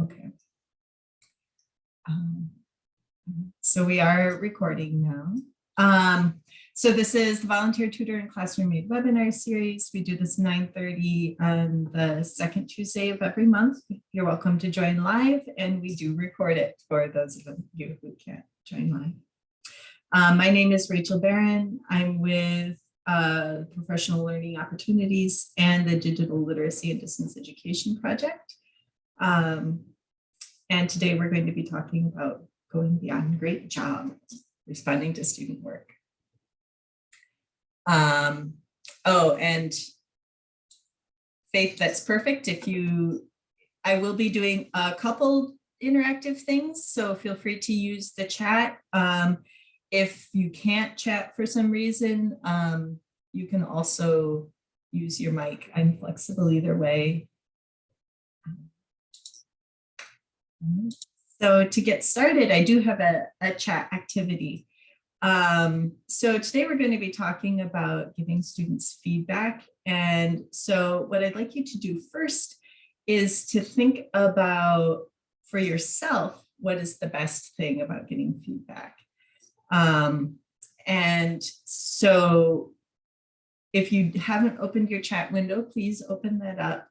Okay. So we are recording now. So this is the Volunteer Tutor and Classroom Aide webinar series. We do this 9:30 on the second Tuesday of every month. You're welcome to join live, and we do record it for those of you who can't join live. My name is Rachel Barron. I'm with Professional Learning Opportunities and the Digital Literacy and Distance Education Project. And today we're going to be talking about going beyond great job, responding to student work. Oh, and Faith, that's perfect. I will be doing a couple interactive things, so feel free to use the chat. If you can't chat for some reason, you can also use your mic. I'm flexible either way. So to get started, I do have a chat activity. So today we're going to be talking about giving students feedback. And so what I'd like you to do first is to think about for yourself, what is the best thing about getting feedback? And so if you haven't opened your chat window, please open that up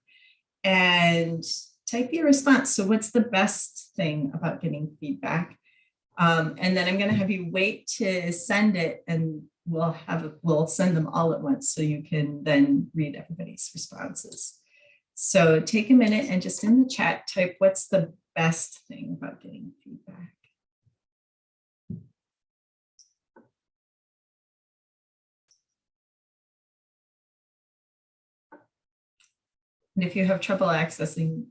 and type your response. So what's the best thing about getting feedback? And then I'm going to have you wait to send it, and we'll send them all at once so you can then read everybody's responses. So take a minute and just in the chat type what's the best thing about getting feedback. And if you have trouble accessing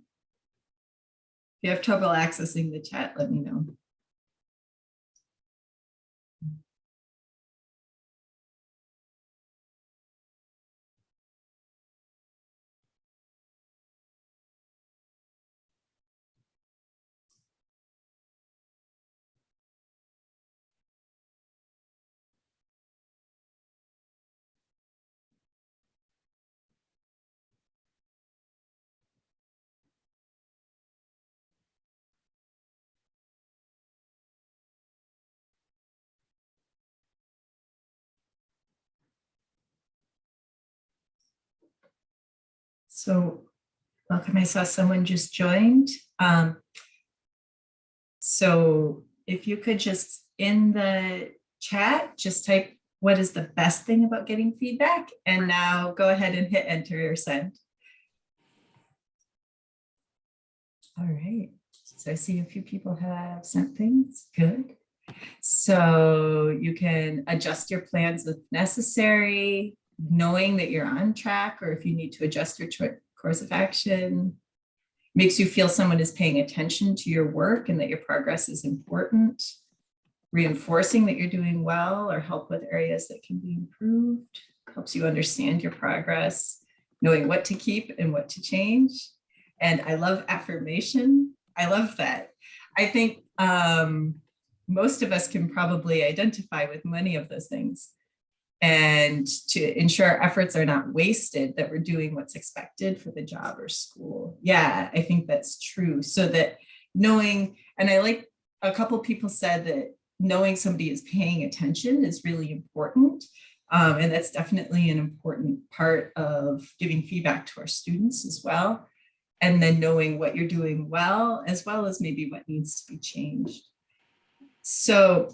the chat, let me know. So welcome, I saw someone just joined. So if you could just in the chat, just type what is the best thing about getting feedback, and now go ahead and hit enter or send. All right, so I see a few people have sent things, good. So you can adjust your plans if necessary, knowing that you're on track, or if you need to adjust your course of action. Makes you feel someone is paying attention to your work and that your progress is important. Reinforcing that you're doing well or help with areas that can be improved. Helps you understand your progress, knowing what to keep and what to change. And I love affirmation. I love that. I think most of us can probably identify with many of those things. And to ensure our efforts are not wasted, that we're doing what's expected for the job or school. Yeah, I think that's true. So that knowing, and I like a couple people said that knowing somebody is paying attention is really important. And that's definitely an important part of giving feedback to our students as well. And then knowing what you're doing well as maybe what needs to be changed. So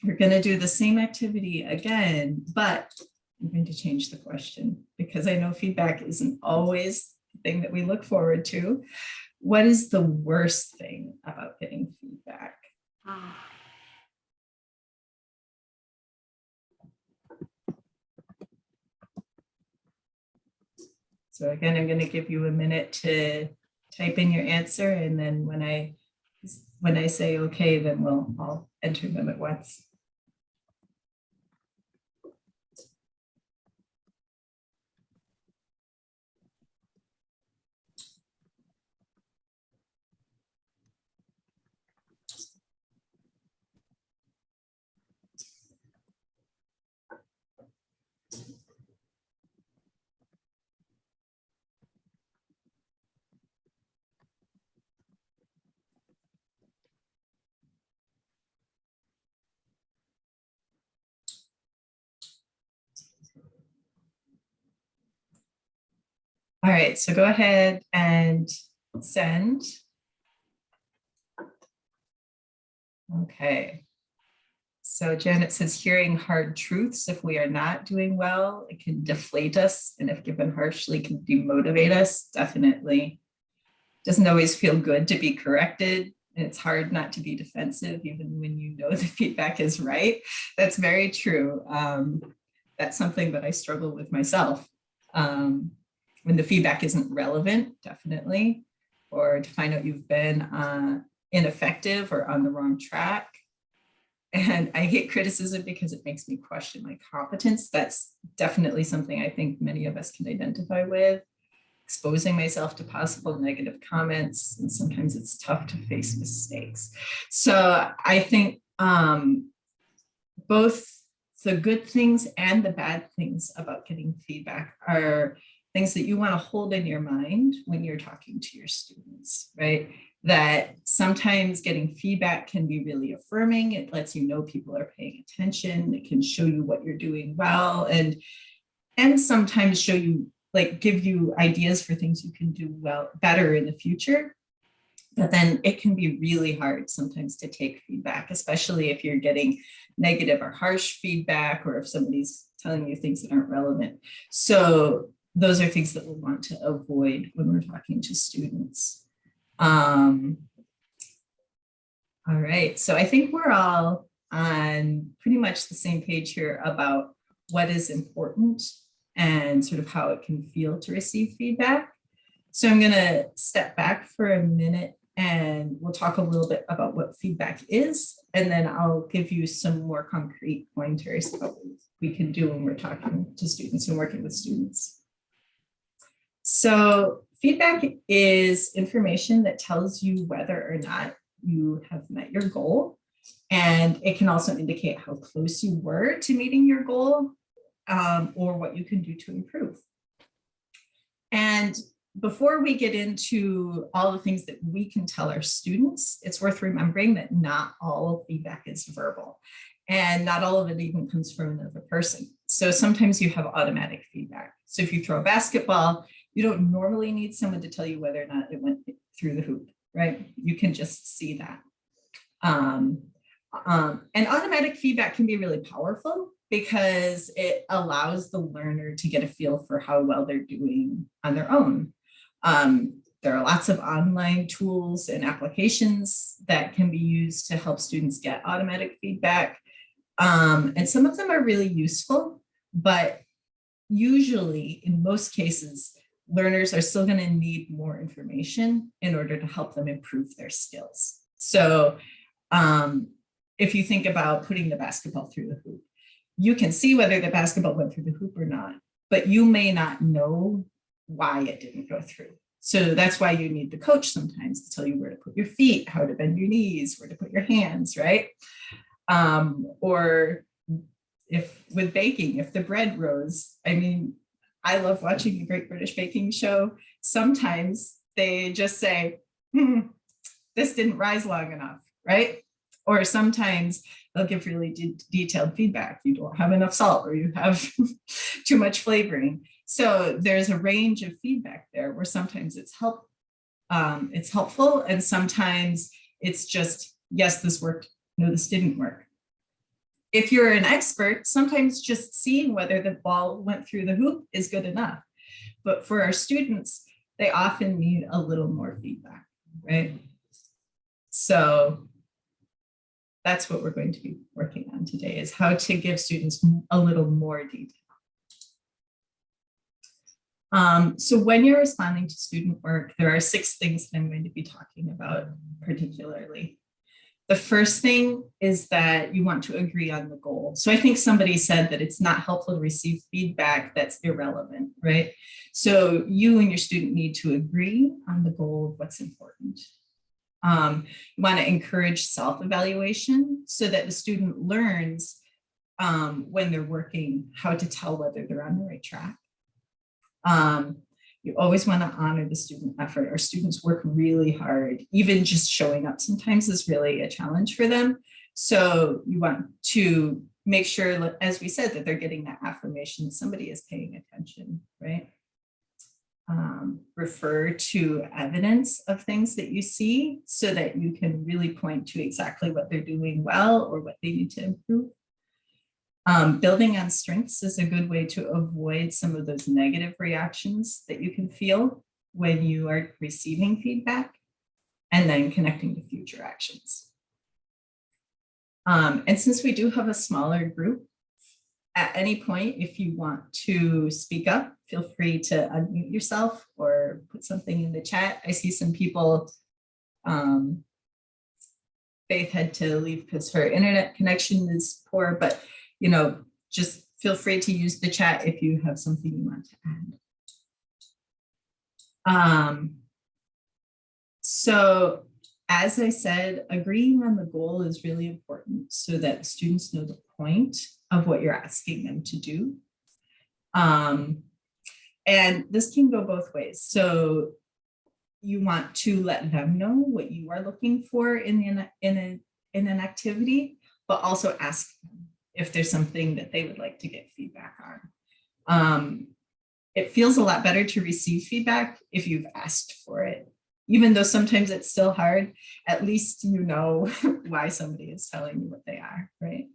we're going to do the same activity again, but I'm going to change the question because I know feedback isn't always the thing that we look forward to. What is the worst thing about getting feedback? So again, I'm going to give you a minute to type in your answer, and then when I say okay, then we'll all enter them at once. All right, so go ahead and send. Okay. So Janet says, hearing hard truths, if we are not doing well, it can deflate us. And if given harshly, can demotivate us, definitely. Doesn't always feel good to be corrected. And it's hard not to be defensive, even when you know the feedback is right. That's very true. That's something that I struggle with myself. When the feedback isn't relevant, definitely, or to find out you've been ineffective or on the wrong track. And I hate criticism because it makes me question my competence. That's definitely something I think many of us can identify with. Exposing myself to possible negative comments, and sometimes it's tough to face mistakes. So I think both the good things and the bad things about getting feedback are things that you want to hold in your mind when you're talking to your students, right? That sometimes getting feedback can be really affirming. It lets you know people are paying attention. It can show you what you're doing well, and sometimes show you, like, give you ideas for things you can do well, better in the future. But then it can be really hard sometimes to take feedback, especially if you're getting negative or harsh feedback, or if somebody's telling you things that aren't relevant. So those are things that we'll want to avoid when we're talking to students. All right, so I think we're all on pretty much the same page here about what is important and sort of how it can feel to receive feedback. So I'm going to step back for a minute and we'll talk a little bit about what feedback is, and then I'll give you some more concrete pointers about what we can do when we're talking to students and working with students. So feedback is information that tells you whether or not you have met your goal. And it can also indicate how close you were to meeting your goal, or what you can do to improve. And before we get into all the things that we can tell our students, it's worth remembering that not all feedback is verbal, and not all of it even comes from another person. So sometimes you have automatic feedback. So if you throw a basketball, you don't normally need someone to tell you whether or not it went through the hoop, right? You can just see that. And automatic feedback can be really powerful because it allows the learner to get a feel for how well they're doing on their own. There are lots of online tools and applications that can be used to help students get automatic feedback. And some of them are really useful, but usually in most cases, learners are still going to need more information in order to help them improve their skills. So if you think about putting the basketball through the hoop, you can see whether the basketball went through the hoop or not, but you may not know why it didn't go through. So that's why you need the coach sometimes to tell you where to put your feet, how to bend your knees, where to put your hands, right? Or if with baking, if the bread rose, I mean, I love watching the Great British Baking Show. Sometimes they just say, this didn't rise long enough, right? Or sometimes they'll give really detailed feedback. You don't have enough salt, or you have too much flavoring. So there's a range of feedback there where sometimes it's helpful, and sometimes it's just, yes, this worked, no, this didn't work. If you're an expert, sometimes just seeing whether the ball went through the hoop is good enough. But for our students, they often need a little more feedback, right? So that's what we're going to be working on today, is how to give students a little more detail. So when you're responding to student work, there are 6 things that I'm going to be talking about particularly. The first thing is that you want to agree on the goal. So I think somebody said that it's not helpful to receive feedback that's irrelevant, right? So you and your student need to agree on the goal of what's important. You want to encourage self-evaluation so that the student learns when they're working how to tell whether they're on the right track. You always want to honor the student effort. Our students work really hard. Even just showing up sometimes is really a challenge for them. So you want to make sure, as we said, that they're getting that affirmation, somebody is paying attention, right? refer to evidence of things that you see so that you can really point to exactly what they're doing well or what they need to improve. Building on strengths is a good way to avoid some of those negative reactions that you can feel when you are receiving feedback, and then connecting to future actions. And since we do have a smaller group, at any point, if you want to speak up, feel free to unmute yourself or put something in the chat. I see some people, Faith had to leave because her internet connection is poor, but just feel free to use the chat if you have something you want to add. So as I said, agreeing on the goal is really important so that students know the point of what you're asking them to do. And this can go both ways. So you want to let them know what you are looking for in an activity, but also ask them if there's something that they would like to get feedback on. It feels a lot better to receive feedback if you've asked for it. Even though sometimes it's still hard, at least you know why somebody is telling you what they are, right?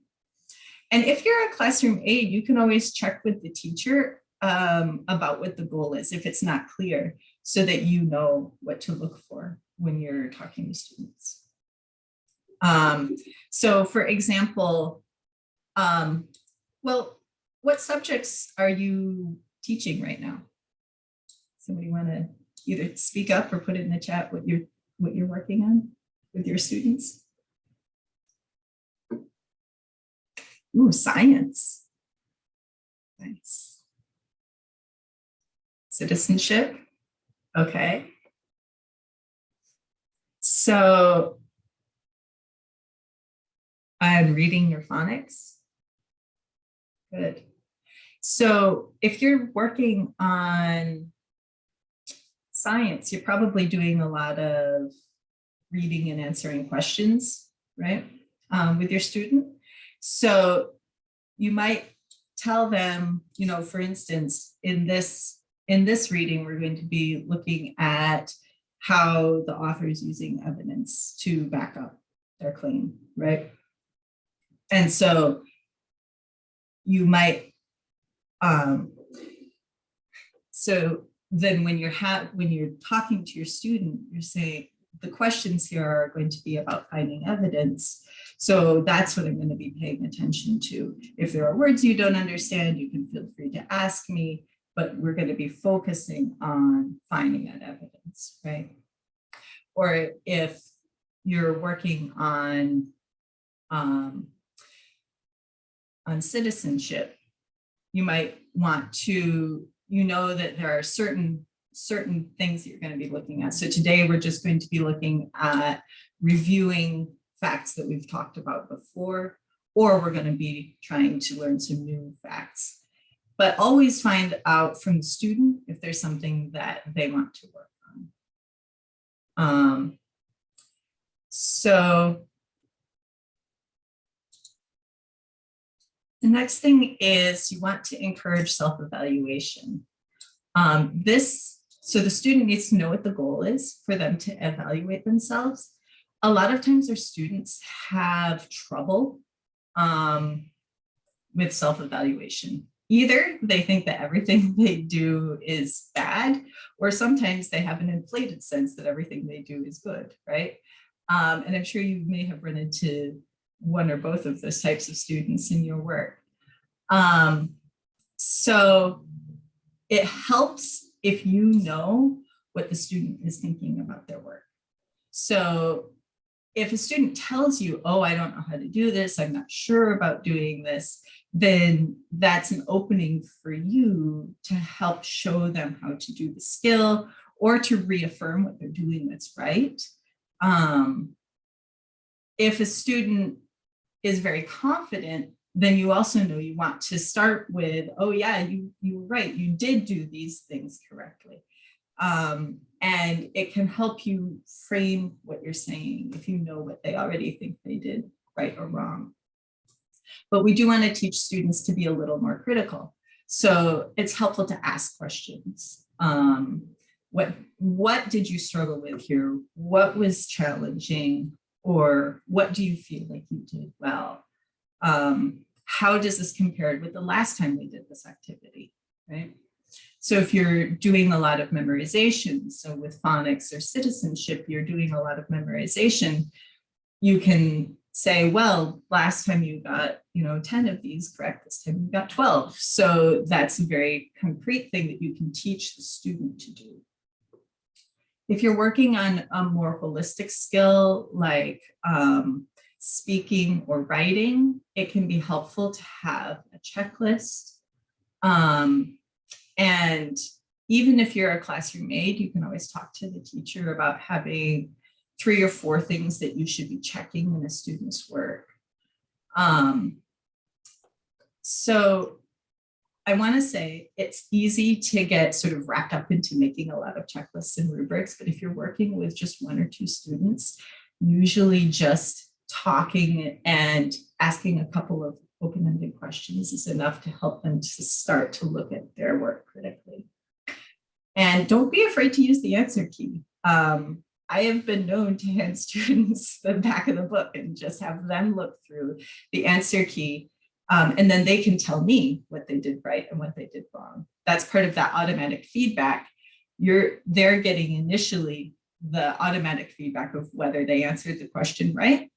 And if you're a classroom aide, you can always check with the teacher about what the goal is if it's not clear, so that you know what to look for when you're talking to students. So for example, well, what subjects are you teaching right now? Somebody want to either speak up or put it in the chat what you're working on with your students? Ooh, science. Nice. Citizenship. Okay. So I'm reading your phonics. Good. So if you're working on science, you're probably doing a lot of reading and answering questions, right, with your student. So you might tell them, for instance, in this reading, we're going to be looking at how the author is using evidence to back up their claim, right? And so you might, so then when you're talking to your student, you're saying the questions here are going to be about finding evidence. So that's what I'm going to be paying attention to. If there are words you don't understand, you can feel free to ask me, but we're going to be focusing on finding that evidence, right? Or if you're working on citizenship, you might want to, that there are certain things that you're going to be looking at. So today we're just going to be looking at reviewing facts that we've talked about before, or we're going to be trying to learn some new facts. But always find out from the student if there's something that they want to work on. So the next thing is you want to encourage self-evaluation. So the student needs to know what the goal is for them to evaluate themselves. A lot of times our students have trouble with self-evaluation. Either they think that everything they do is bad, or sometimes they have an inflated sense that everything they do is good, right? And I'm sure you may have run into one or both of those types of students in your work. So it helps if you know what the student is thinking about their work. So if a student tells you, oh, I don't know how to do this, I'm not sure about doing this, then that's an opening for you to help show them how to do the skill or to reaffirm what they're doing that's right. If a student is very confident, then you also know you want to start with, oh yeah, you were right, you did do these things correctly. And it can help you frame what you're saying if you know what they already think they did right or wrong. But we do want to teach students to be a little more critical. So it's helpful to ask questions. What did you struggle with here? What was challenging? Or what do you feel like you did well? How does this compare with the last time we did this activity, right? So if you're doing a lot of memorization, so with phonics or citizenship, you're doing a lot of memorization, you can say, well, last time you got, 10 of these correct, this time you got 12. So that's a very concrete thing that you can teach the student to do. If you're working on a more holistic skill like speaking or writing, it can be helpful to have a checklist. And even if you're a classroom aide, you can always talk to the teacher about having 3 or 4 things that you should be checking in a student's work. So I want to say it's easy to get sort of wrapped up into making a lot of checklists and rubrics, but if you're working with just 1 or 2 students, usually just talking and asking a couple of open-ended questions is enough to help them to start to look at their work critically. And don't be afraid to use the answer key. I have been known to hand students the back of the book and just have them look through the answer key. And then they can tell me what they did right and what they did wrong. That's part of that automatic feedback. They're getting initially the automatic feedback of whether they answered the question right.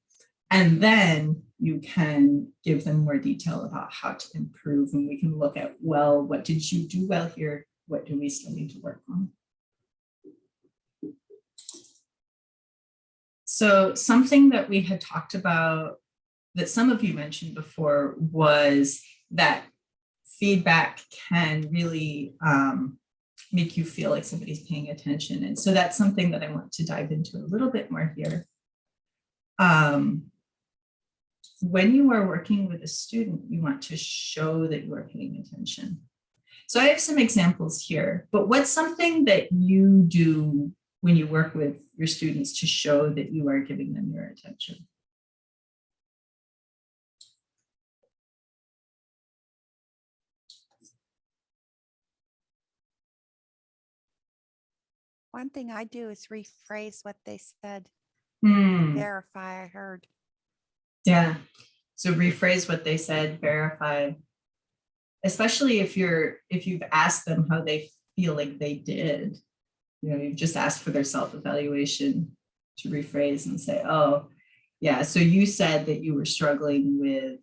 And then you can give them more detail about how to improve. And we can look at, well, what did you do well here? What do we still need to work on? So something that we had talked about that some of you mentioned before was that feedback can really make you feel like somebody's paying attention. And so that's something that I want to dive into a little bit more here. When you are working with a student, you want to show that you are paying attention. So I have some examples here, but what's something that you do when you work with your students to show that you are giving them your attention? One thing I do is rephrase what they said. Verify I heard. Yeah. So rephrase what they said, verify. Especially if you've asked them how they feel like they did. You've just asked for their self-evaluation, to rephrase and say, oh, yeah, so you said that you were struggling with,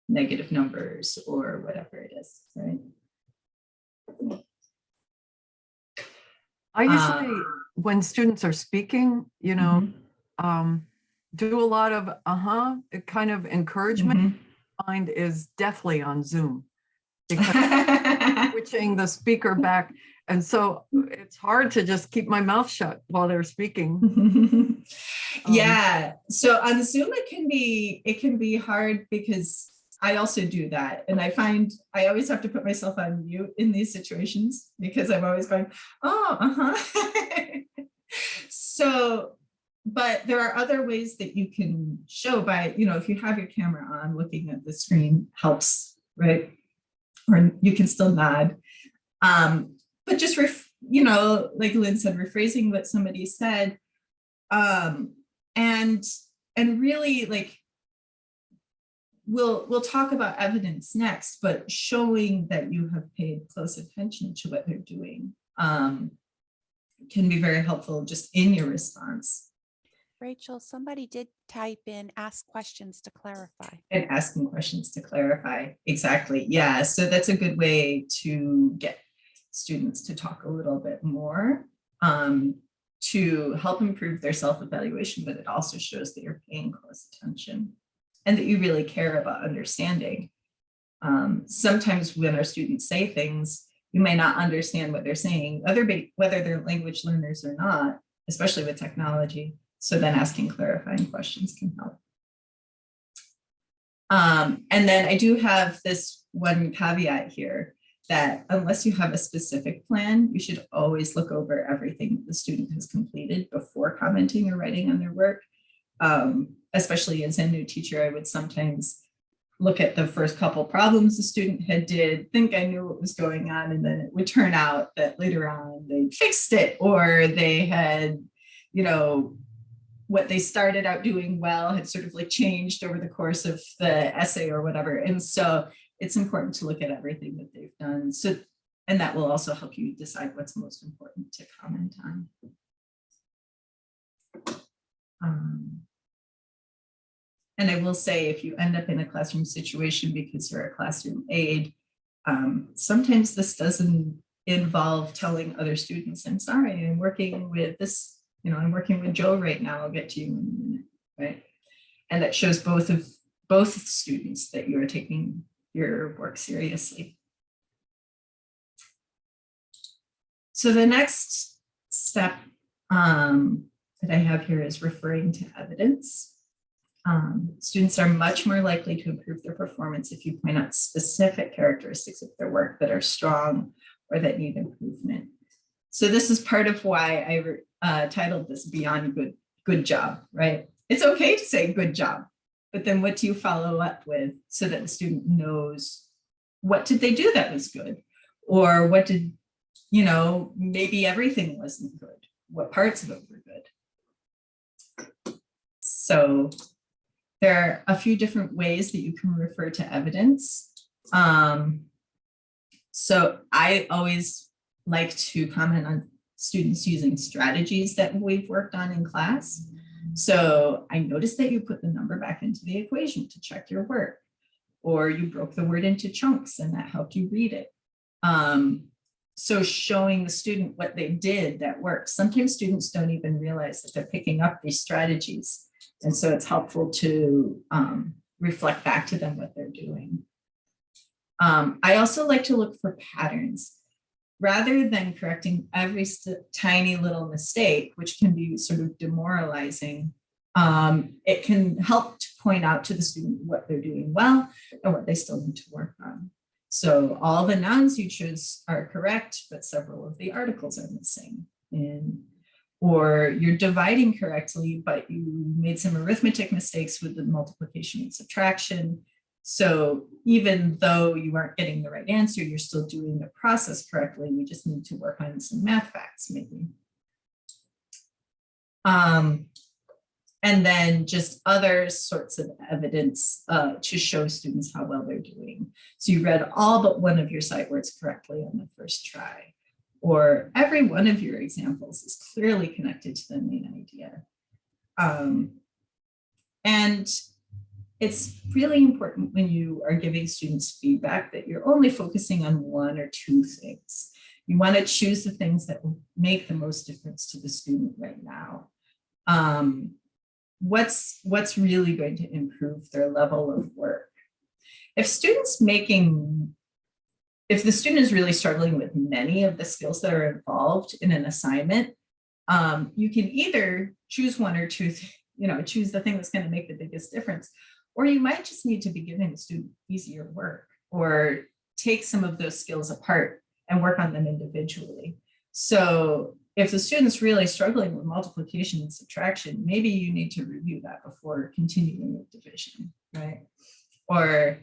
negative numbers or whatever it is, right? I usually, when students are speaking, do a lot of kind of encouragement. Mind is deathly on Zoom because switching the speaker back. And so it's hard to just keep my mouth shut while they're speaking. Yeah. So on Zoom, it can be hard because I also do that. And I find I always have to put myself on mute in these situations because I'm always going, oh, So, but there are other ways that you can show by, if you have your camera on, looking at the screen helps, right? Or you can still nod. But just, like Lynn said, rephrasing what somebody said, and really like, we'll talk about evidence next, but showing that you have paid close attention to what they're doing can be very helpful just in your response. Rachel, somebody did type in, ask questions to clarify. And asking questions to clarify. Exactly. Yeah. So that's a good way to get students to talk a little bit more to help improve their self-evaluation, but it also shows that you're paying close attention and that you really care about understanding. Sometimes when our students say things, you may not understand what they're saying, whether they're language learners or not, especially with technology. So then asking clarifying questions can help. And then I do have this one caveat here that unless you have a specific plan, you should always look over everything the student has completed before commenting or writing on their work. Especially as a new teacher, I would sometimes look at the first couple problems the student had did, think I knew what was going on, and then it would turn out that later on they fixed it, or they had, you know, what they started out doing well had sort of like changed over the course of the essay or whatever. And so it's important to look at everything that they've done. So, and that will also help you decide what's most important to comment on. And I will say, if you end up in a classroom situation because you're a classroom aide, sometimes this doesn't involve telling other students, I'm sorry, I'm working with this, you know, I'm working with Joe right now, I'll get to you in a minute, right? And that shows both students that you're taking your work seriously. So the next step that I have here is referring to evidence. Students are much more likely to improve their performance if you point out specific characteristics of their work that are strong or that need improvement. So this is part of why I titled this Beyond Good Job, right? It's okay to say good job, but then what do you follow up with so that the student knows what did they do that was good? Or what did, you know, maybe everything wasn't good. What parts of it were good? So there are a few different ways that you can refer to evidence. So I always like to comment on students using strategies that we've worked on in class. So I noticed that you put the number back into the equation to check your work, or you broke the word into chunks and that helped you read it. So showing the student what they did that works. Sometimes students don't even realize that they're picking up these strategies. And so it's helpful to reflect back to them what they're doing. I also like to look for patterns. Rather than correcting every tiny little mistake, which can be sort of demoralizing, it can help to point out to the student what they're doing well and what they still need to work on. So all the nouns you choose are correct, but several of the articles are missing. Or you're dividing correctly, but you made some arithmetic mistakes with the multiplication and subtraction. So even though you aren't getting the right answer, you're still doing the process correctly. We just need to work on some math facts maybe. And then just other sorts of evidence to show students how well they're doing. So you read all but one of your sight words correctly on the first try, or every one of your examples is clearly connected to the main idea. And it's really important when you are giving students feedback that you're only focusing on one or two things. You want to choose the things that will make the most difference to the student right now. What's really going to improve their level of work? If the student is really struggling with many of the skills that are involved in an assignment, you can either choose one or two, choose the thing that's going to make the biggest difference, or you might just need to be giving the student easier work, or take some of those skills apart and work on them individually. So if the student's really struggling with multiplication and subtraction, maybe you need to review that before continuing with division, right? Or,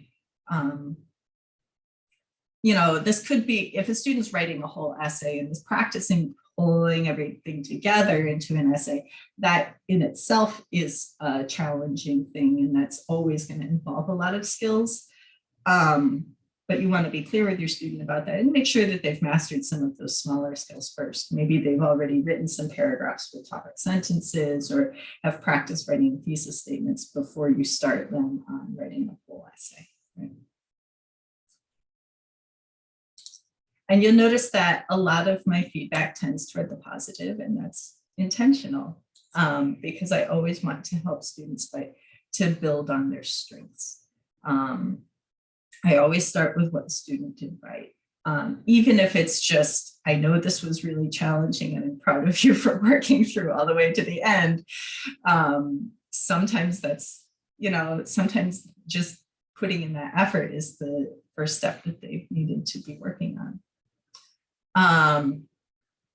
this could be if a student's writing a whole essay and is practicing pulling everything together into an essay, that in itself is a challenging thing, and that's always going to involve a lot of skills. But you want to be clear with your student about that and make sure that they've mastered some of those smaller skills first. Maybe they've already written some paragraphs with topic sentences, or have practiced writing thesis statements before you start them on writing a full essay. Right? And you'll notice that a lot of my feedback tends toward the positive, and that's intentional, because I always want to help students to build on their strengths. I always start with what the student did right. Even if it's just, I know this was really challenging and I'm proud of you for working through all the way to the end. Sometimes that's, sometimes just putting in that effort is the first step that they've needed to be working on.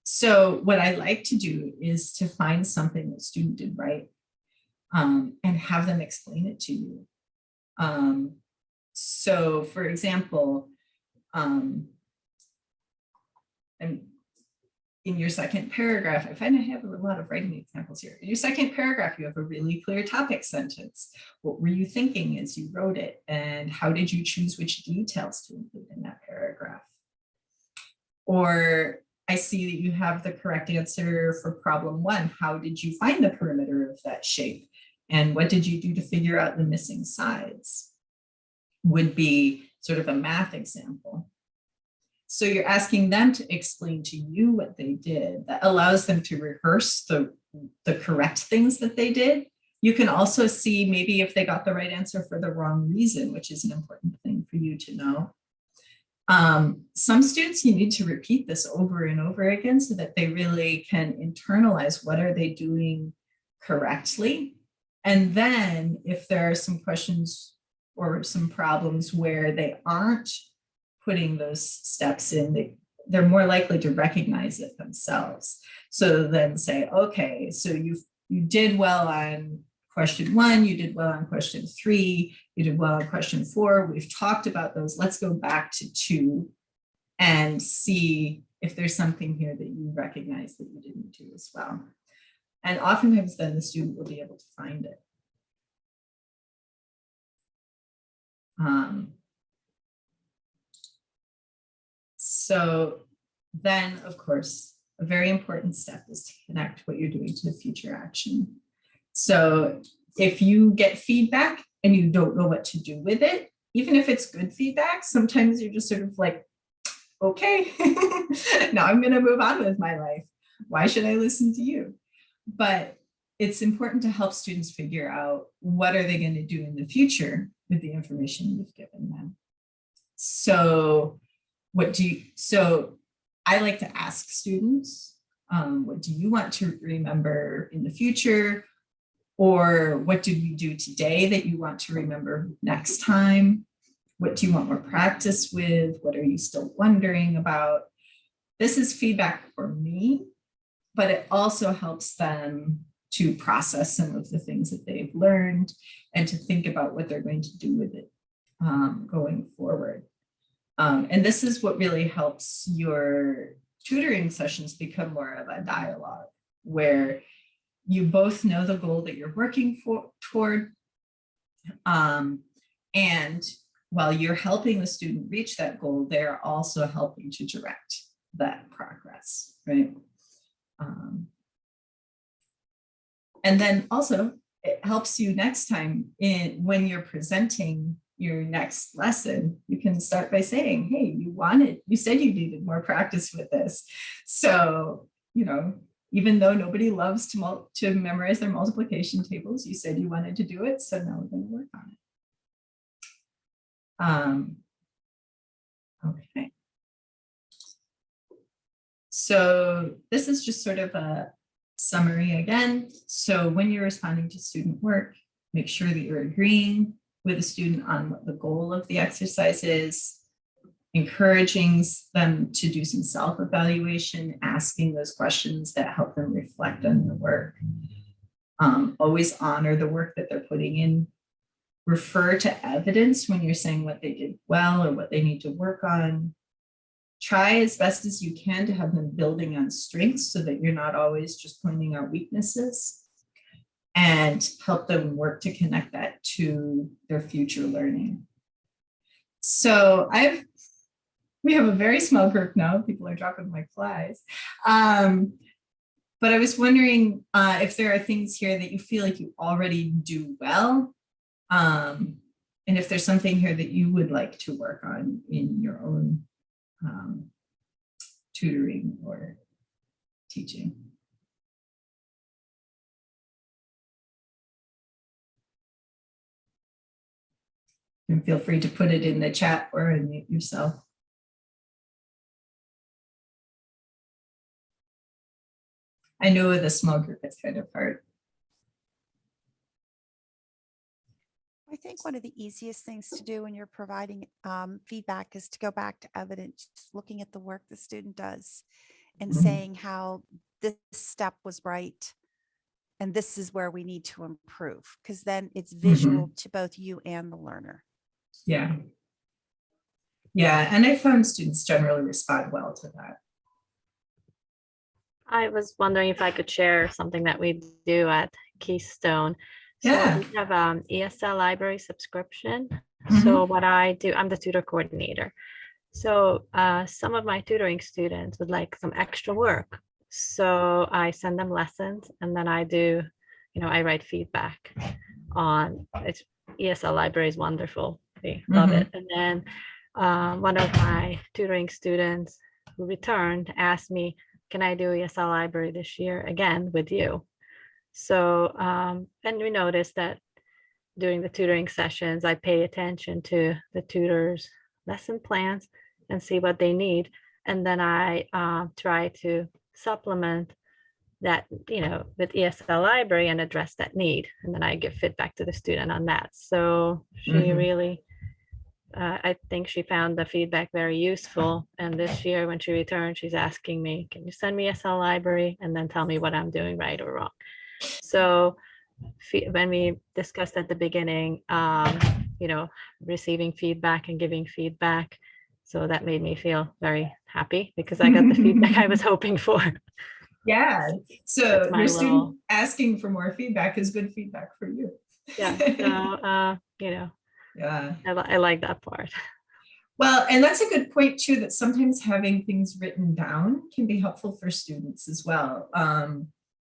So what I like to do is to find something the student did right, and have them explain it to you. So for example, and in your second paragraph, I find I have a lot of writing examples here. In your second paragraph, you have a really clear topic sentence. What were you thinking as you wrote it? And how did you choose which details to include in that paragraph? Or I see that you have the correct answer for problem 1. How did you find the perimeter of that shape? And what did you do to figure out the missing sides? Would be sort of a math example. So you're asking them to explain to you what they did. That allows them to rehearse the correct things that they did. You can also see maybe if they got the right answer for the wrong reason, which is an important thing for you to know. Some students, you need to repeat this over and over again so that they really can internalize what are they doing correctly. And then if there are some questions or some problems where they aren't putting those steps in, they're more likely to recognize it themselves. So then say, okay, so you did well on question 1, you did well on question 3, you did well on question 4. We've talked about those. Let's go back to 2 and see if there's something here that you recognize that you didn't do as well. And oftentimes then the student will be able to find it. So then, of course, a very important step is to connect what you're doing to the future action. So if you get feedback and you don't know what to do with it, even if it's good feedback, sometimes you're just sort of like, okay, now I'm going to move on with my life. Why should I listen to you? But it's important to help students figure out what are they going to do in the future with the information you've given them. So I like to ask students, what do you want to remember in the future? Or what did we do today that you want to remember next time? What do you want more practice with? What are you still wondering about? This is feedback for me, but it also helps them to process some of the things that they've learned and to think about what they're going to do with it going forward. And this is what really helps your tutoring sessions become more of a dialogue where you both know the goal that you're working toward. And while you're helping the student reach that goal, they're also helping to direct that progress, right? And then also it helps you next time when you're presenting your next lesson, you can start by saying, hey, you said you needed more practice with this. So, even though nobody loves to memorize their multiplication tables, you said you wanted to do it. So now we're going to work on it. Okay. So this is just sort of a summary again. So when you're responding to student work, make sure that you're agreeing with a student on what the goal of the exercise is, encouraging them to do some self-evaluation, asking those questions that help them reflect on the work. Always honor the work that they're putting in. Refer to evidence when you're saying what they did well or what they need to work on. Try as best as you can to have them building on strengths so that you're not always just pointing out weaknesses, and help them work to connect that to their future learning. So we have a very small group now. People are dropping like flies. But I was wondering if there are things here that you feel like you already do well, and if there's something here that you would like to work on in your own tutoring or teaching. And feel free to put it in the chat or unmute yourself. I know with a small group, it's kind of hard. I think one of the easiest things to do when you're providing feedback is to go back to evidence, just looking at the work the student does and saying how this step was right and this is where we need to improve, because then it's visual to both you and the learner. Yeah. Yeah, and I found students generally respond well to that. I was wondering if I could share something that we do at Keystone. So Yeah. we have ESL library subscription. Mhm. So what I do, I'm the tutor coordinator. So some of my tutoring students would like some extra work. So I send them lessons and then I do, I write feedback on it's ESL library is wonderful. They love it. And then one of my tutoring students who returned asked me, can I do ESL library this year again with you? So, and we noticed that during the tutoring sessions, I pay attention to the tutors' lesson plans and see what they need. And then I try to supplement that, with ESL library and address that need. And then I give feedback to the student on that. So she really, I think she found the feedback very useful. And this year when she returned, she's asking me, can you send me ESL library and then tell me what I'm doing right or wrong? So when we discussed at the beginning, receiving feedback and giving feedback. So that made me feel very happy because I got the feedback I was hoping for. Yeah. So That's my your little- student asking for more feedback is good feedback for you. Yeah. So, Yeah. I like that part. Well, and that's a good point too, that sometimes having things written down can be helpful for students as well.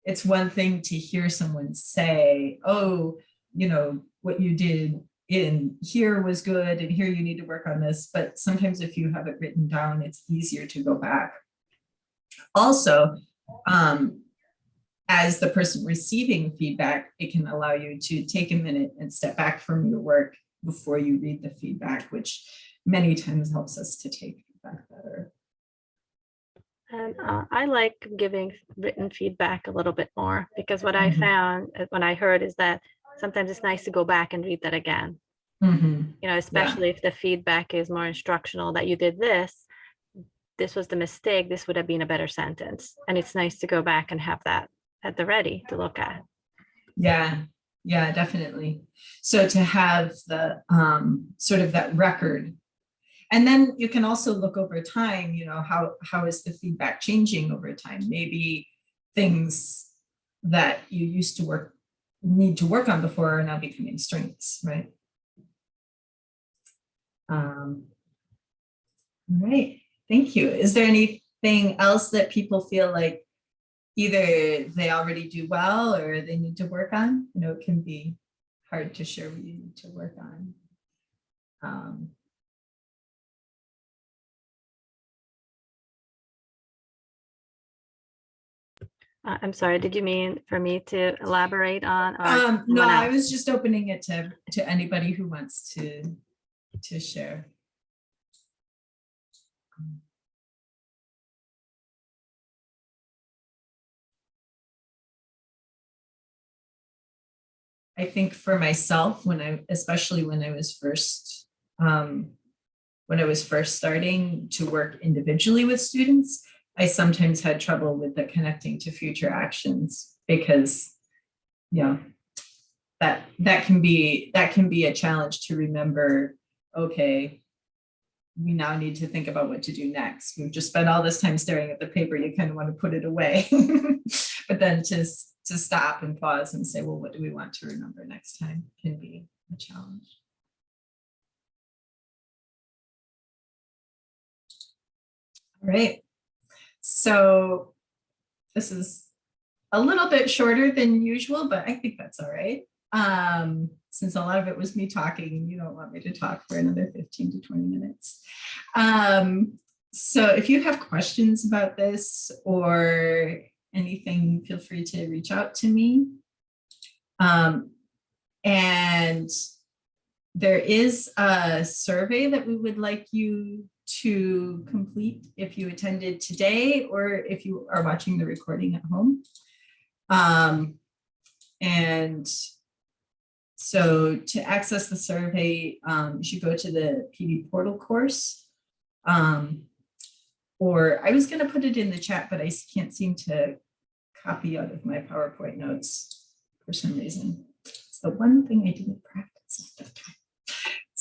It's one thing to hear someone say, oh, what you did in here was good and here you need to work on this. But sometimes if you have it written down, it's easier to go back. Also, as the person receiving feedback, it can allow you to take a minute and step back from your work before you read the feedback, which many times helps us to take feedback better. And I like giving written feedback a little bit more because what I found when I heard is that sometimes it's nice to go back and read that again. Especially if the feedback is more instructional, that you did this was the mistake, this would have been a better sentence. And it's nice to go back and have that at the ready to look at. Yeah, definitely. So to have the sort of that record. And then you can also look over time, how is the feedback changing over time? Maybe things that you used to need to work on before are now becoming strengths, right? All right, thank you. Is there anything else that people feel like either they already do well or they need to work on? It can be hard to share what you need to work on. I'm sorry, did you mean for me to elaborate on? No, I was just opening it to anybody who wants to share. I think for myself, especially when I was first starting to work individually with students, I sometimes had trouble with the connecting to future actions because, that can be a challenge to remember. Okay, we now need to think about what to do next. We've just spent all this time staring at the paper. You kind of want to put it away, but then to stop and pause and say, well, what do we want to remember next time can be a challenge. All right. So this is a little bit shorter than usual, but I think that's all right. Since a lot of it was me talking, you don't want me to talk for another 15 to 20 minutes. So if you have questions about this or anything, feel free to reach out to me. And there is a survey that we would like you to complete if you attended today or if you are watching the recording at home. And so to access the survey, you should go to the PD portal course. Or I was going to put it in the chat, but I can't seem to copy out of my PowerPoint notes for some reason. It's the one thing I didn't practice at that time.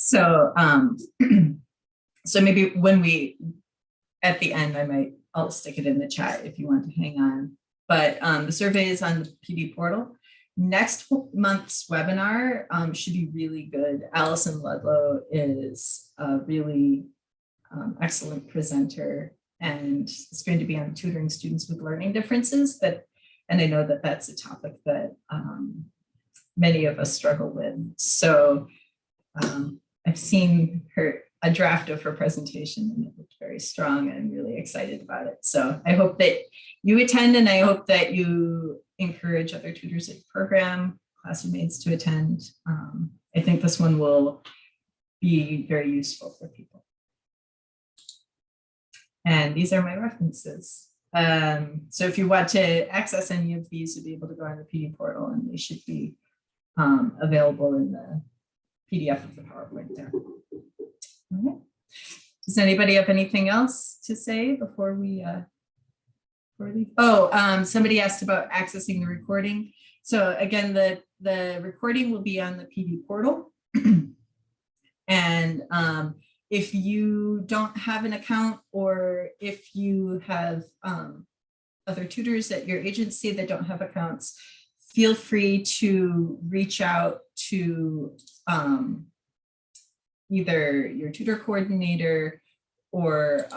So, so maybe when we, at the end, I'll stick it in the chat if you want to hang on. But the survey is on the PD portal. Next month's webinar should be really good. Allison Ludlow is a really excellent presenter, and it's going to be on tutoring students with learning differences. And I know that that's a topic that many of us struggle with. So I've seen a draft of her presentation, and it looked very strong, and I'm really excited about it. So I hope that you attend, and I hope that you encourage other tutors at your program, classmates to attend. I think this one will be very useful for people. And these are my references. So if you want to access any of these, you'll be able to go on the PD portal, and they should be available in the PDF of the PowerPoint there. All right. Does anybody have anything else to say before we somebody asked about accessing the recording. So again, the recording will be on the PD portal. And if you don't have an account, or if you have other tutors at your agency that don't have accounts, feel free to reach out to either your tutor coordinator or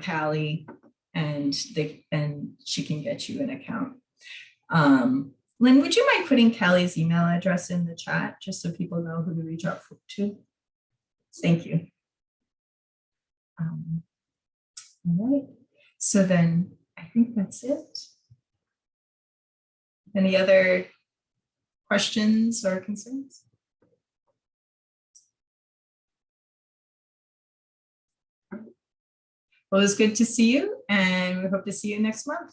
Callie, and she can get you an account. Lynn, would you mind putting Callie's email address in the chat just so people know who to reach out to? Thank you. All right, so then I think that's it. Any other questions or concerns? Well, it was good to see you, and we hope to see you next month.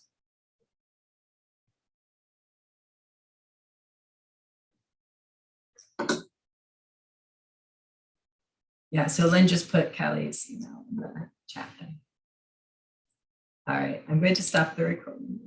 Yeah, so Lynn just put Callie's email in the chat. All right, I'm going to stop the recording.